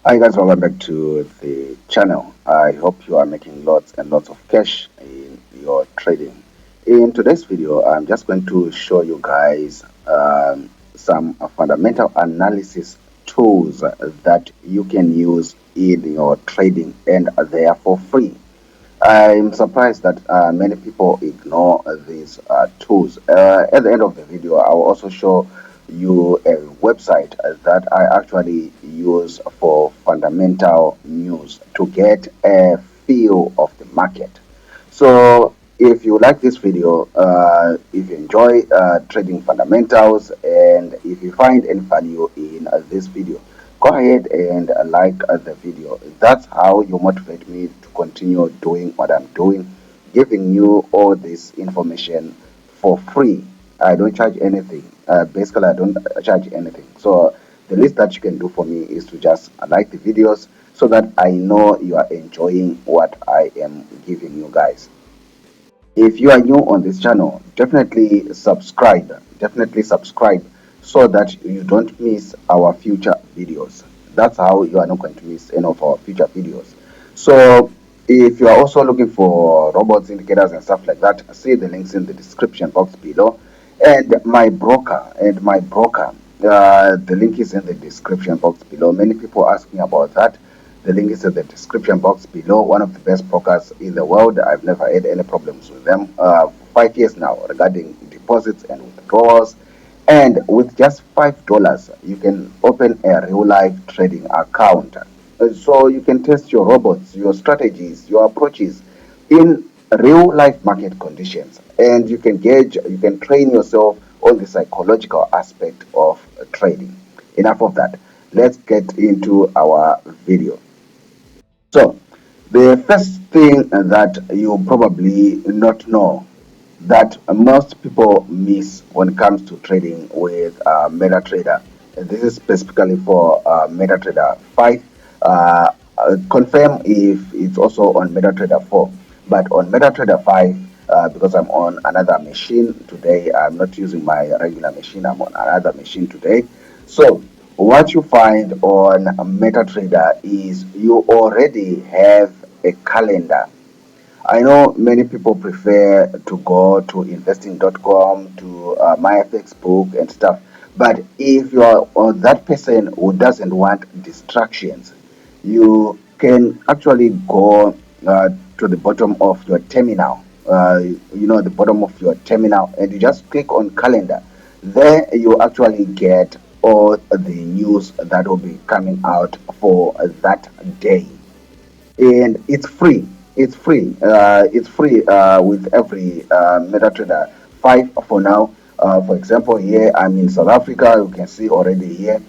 Hi guys, welcome back to the channel. I hope you are making lots and lots of cash in your trading. In today's video, I'm just going to show you guys some fundamental analysis tools that you can use in your trading, and they are for free. I'm surprised that many people ignore these tools. At the end of the video, I'll also show you a website that I actually use for fundamental news to get a feel of the market. So if you like this video, if you enjoy trading fundamentals, and if you find any value in this video, go ahead and like the video. That's how you motivate me to continue doing what I'm doing, giving you all this information for free. I don't charge anything. Basically, I don't charge anything. So the least that you can do for me is to just like the videos so that I know you are enjoying what I am giving you guys. If you are new on this channel, definitely subscribe. Definitely subscribe so that you don't miss our future videos. That's how you are not going to miss any of our future videos. So if you are also looking for robots, indicators, and stuff like that, see the links in the description box below. And my broker, the link is in the description box below. Many people ask me about that. The link is in the description box below. One of the best brokers in the world. I've never had any problems with them for 5 years now regarding deposits and withdrawals. And with just $5, you can open a real life trading account. So you can test your robots, your strategies, your approaches in real life market conditions. And you can train yourself on the psychological aspect of trading. Enough of that. Let's get into our video. So, the first thing that you probably not know that most people miss when it comes to trading with MetaTrader, and this is specifically for MetaTrader 5. Confirm if it's also on MetaTrader 4, but on MetaTrader 5, because I'm on another machine today, I'm not using my regular machine, I'm on another machine today. So what you find on MetaTrader is you already have a calendar. I know many people prefer to go to investing.com, to myFX book and stuff, but if you are that person who doesn't want distractions, you can actually go to the bottom of your terminal. The bottom of your terminal, and you just click on calendar. There you actually get all the news that will be coming out for that day, and it's free. It's free with every MetaTrader 5 for now. For example, here I'm in South Africa. You can see already here.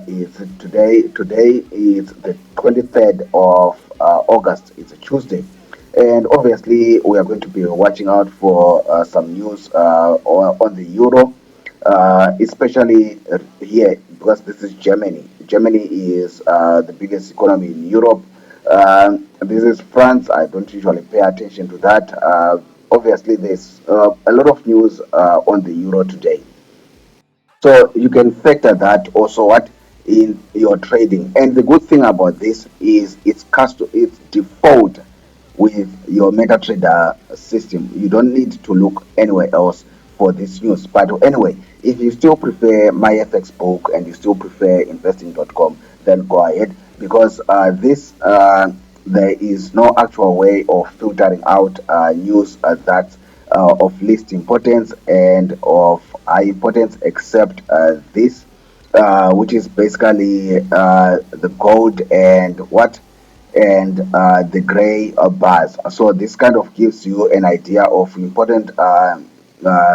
It's today. Today is the 23rd of August. It's a Tuesday, and obviously we are going to be watching out for some news on the euro, especially here, because this is Germany. Germany is the biggest economy in Europe. This is France. I don't usually pay attention to that. Obviously, there's a lot of news on the euro today. So you can factor that also what in your trading. And the good thing about this is it's default with your MetaTrader system. You don't need to look anywhere else for this news. But anyway, if you still prefer MyFX book and you still prefer investing.com, then go ahead, because there is no actual way of filtering out news that of least importance and of high importance, except this, which is basically the gold and what and the gray bars. So this kind of gives you an idea of important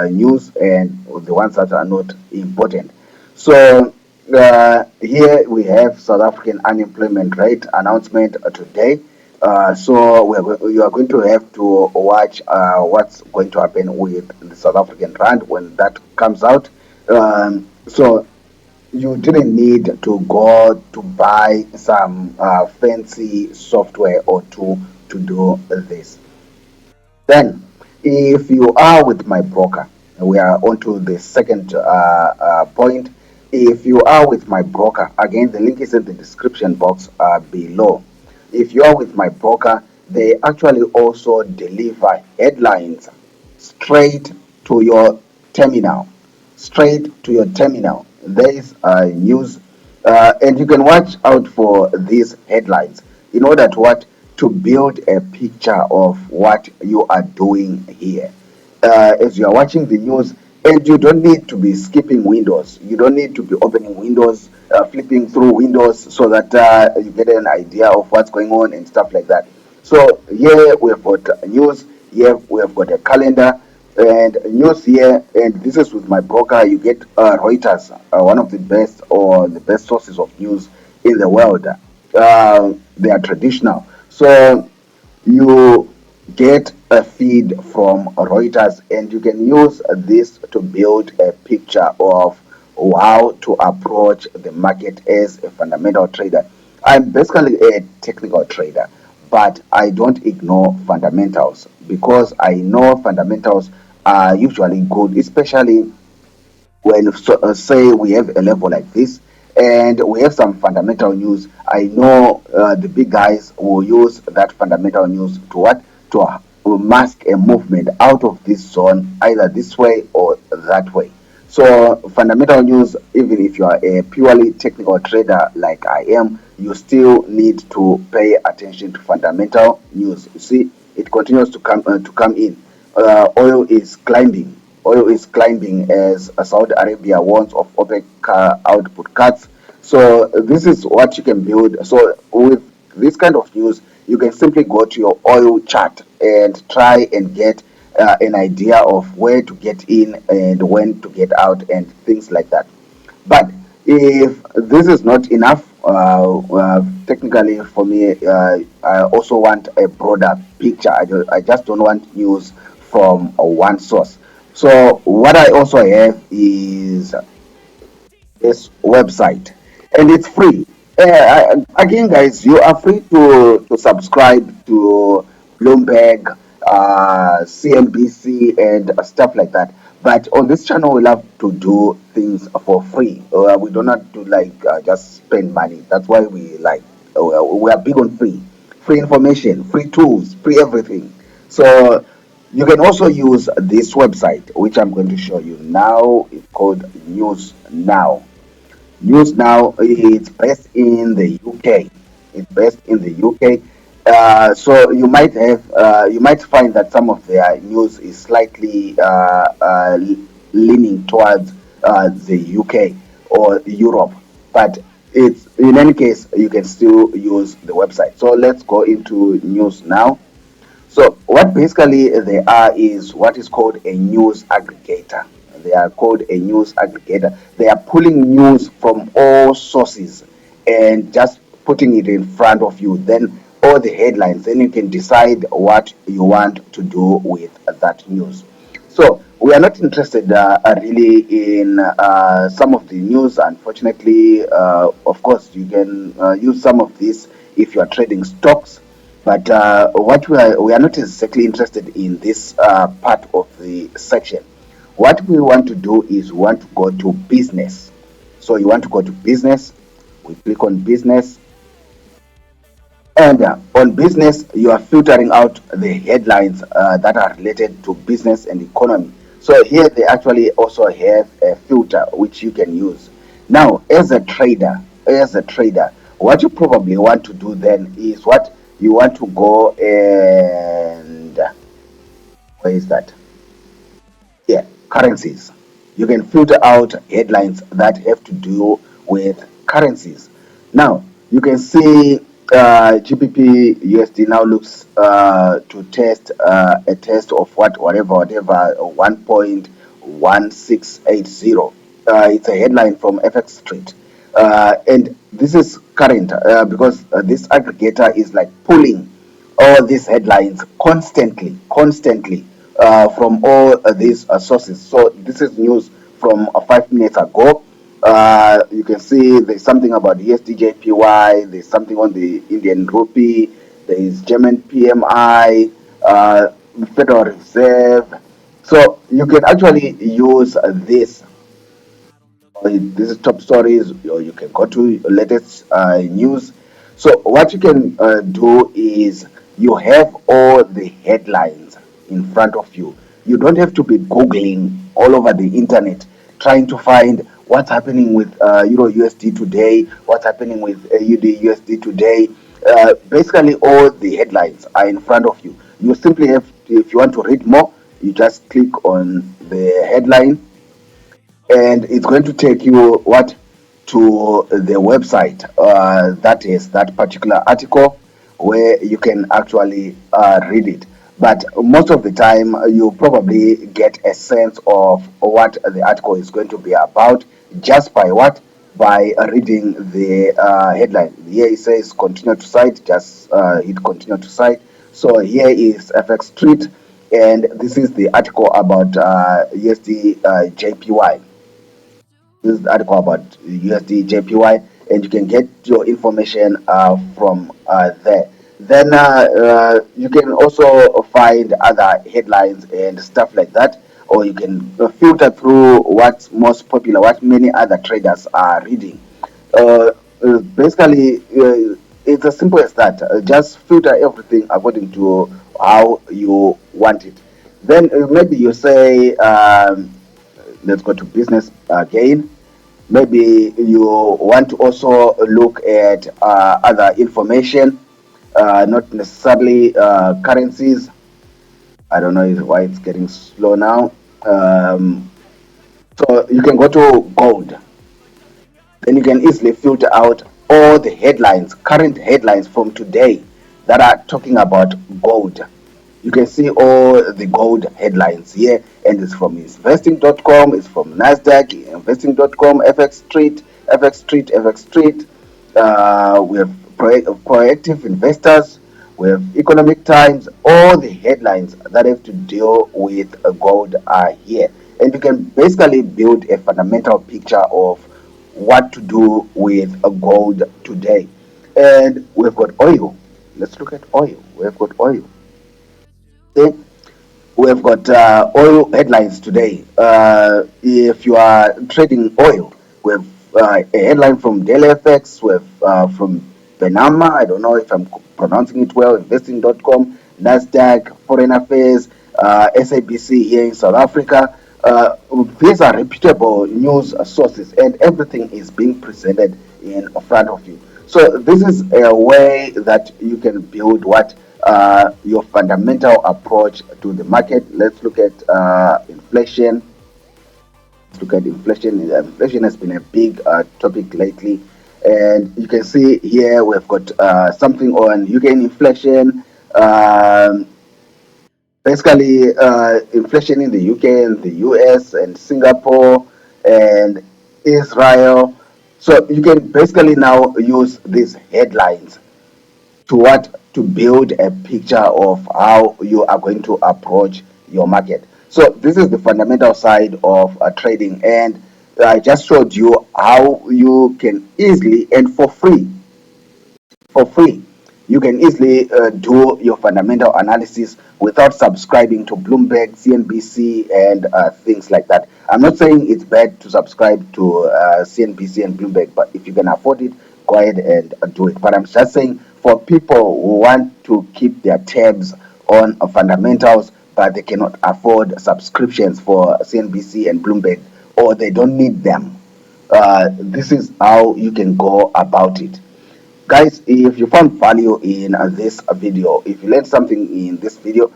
news and the ones that are not important. So here we have South African unemployment rate announcement today. So you are going to have to watch what's going to happen with the South African rand when that comes out. So you didn't need to go to buy some fancy software or tool to do this. Then, if you are with my broker, we are on to the second point. if you are with my broker, again, the link is in the description box below. If you are with my broker, they actually also deliver headlines straight to your terminal. Straight to your terminal. There is news, and you can watch out for these headlines in order to what to build a picture of what you are doing here. As you are watching the news, and you don't need to be skipping windows. You don't need to be opening windows, flipping through windows so that you get an idea of what's going on and stuff like that. So here we have got news. Here we have got a calendar and news here. And this is with my broker. You get Reuters, one of the best or the best sources of news in the world. They are traditional. So you get a feed from Reuters, and you can use this to build a picture of how to approach the market as a fundamental trader. I'm basically a technical trader, but I don't ignore fundamentals because I know fundamentals are usually good, especially when say we have a level like this and we have some fundamental news. I know the big guys will use that fundamental news to what to mask a movement out of this zone, either this way or that way. So fundamental news, even if you are a purely technical trader like I am, you still need to pay attention to fundamental news. You see, it continues to come in. Oil is climbing. Oil is climbing as Saudi Arabia warns of OPEC output cuts. So this is what you can build. So with this kind of news, you can simply go to your oil chart and try and get an idea of where to get in and when to get out and things like that. But if this is not enough, technically for me, I also want a broader picture. I just don't want news from one source. So what I also have is this website, and it's free. Again, guys, you are free to subscribe to Bloomberg, CNBC, and stuff like that. But on this channel, we love to do things for free. We do not do like just spend money. That's why we like we are big on free information, free tools, free everything. So you can also use this website, which I'm going to show you now. It's called News Now. News Now is based in the UK. It's based in the UK. So you might find that some of their news is slightly leaning towards the UK or Europe, but it's in any case you can still use the website. So let's go into News Now. So what basically they are is what is called a news aggregator. They are called a news aggregator. They are pulling news from all sources and just putting it in front of you. Then all the headlines. Then you can decide what you want to do with that news. So we are not interested really in some of the news. Unfortunately, of course, you can use some of this if you are trading stocks, but what we are not exactly interested in this part of the section. What we want to do is we want to go to business. So you want to go to business. We click on business, and on business, you are filtering out the headlines that are related to business and economy. So here they actually also have a filter which you can use. Now, as a trader, what you probably want to do then is what you want to go and where is that? Yeah, currencies. You can filter out headlines that have to do with currencies. Now, you can see GBP USD now looks to test a test of whatever 1.1680. It's a headline from FX Street. And this is current because this aggregator is like pulling all these headlines constantly from all these sources. So this is news from 5 minutes ago. You can see there's something about the SDJPY, there's something on the Indian rupee, there is German PMI, Federal Reserve. So you can actually use this This is top stories, or you can go to latest news. So what you can do is you have all the headlines in front of you. You don't have to be googling all over the internet trying to find what's happening with Euro USD today, what's happening with AUD USD today. Basically, all the headlines are in front of you. You simply have, if you want to read more, you just click on the headline, and it's going to take you what, to the website that is that particular article, where you can actually read it. But most of the time you probably get a sense of what the article is going to be about just by what, by reading the headline. Here it says continue to cite, just hit continue to cite. So here is FX Street, and this is the article about USD JPY. This is the article about USD JPY, and you can get your information from there. Then you can also find other headlines and stuff like that, or you can filter through what's most popular, what many other traders are reading. Basically, it's as simple as that. Just filter everything according to how you want it. Then maybe you say, let's go to business again. Maybe you want to also look at other information, not necessarily currencies. I don't know why it's getting slow now. So you can go to gold. Then you can easily filter out all the headlines, current headlines from today that are talking about gold. You can see all the gold headlines here, and it's from investing.com, it's from NASDAQ, investing.com, FX Street, FX Street, FX Street. We have proactive investors, we have Economic Times. All the headlines that have to deal with gold are here. And you can basically build a fundamental picture of what to do with gold today. And we've got oil. Let's look at oil. We've got oil. Okay. We've got oil headlines today. If you are trading oil, we have a headline from Daily FX, we have from Panama, I don't know if I'm pronouncing it well, investing.com, NASDAQ, Foreign Affairs, SABC here in South Africa. These are reputable news sources, and everything is being presented in front of you. So this is a way that you can build what, your fundamental approach to the market. Let's look at inflation. Let's look at inflation. Inflation has been a big topic lately, and you can see here we've got something on UK inflation. Basically, inflation in the UK and the US and Singapore and Israel. So you can basically now use these headlines to what, to build a picture of how you are going to approach your market. So this is the fundamental side of trading, and I just showed you how you can easily and for free you can easily do your fundamental analysis without subscribing to Bloomberg, CNBC, and things like that. I'm not saying it's bad to subscribe to CNBC and Bloomberg, but if you can afford it, go ahead and do it. But I'm just saying, for people who want to keep their tabs on fundamentals, but they cannot afford subscriptions for CNBC and Bloomberg, or they don't need them, this is how you can go about it. Guys, if you found value in this video, if you learned something in this video,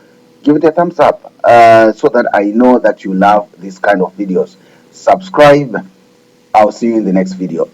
give it a thumbs up, so that I know that you love this kind of videos. Subscribe. I'll see you in the next video.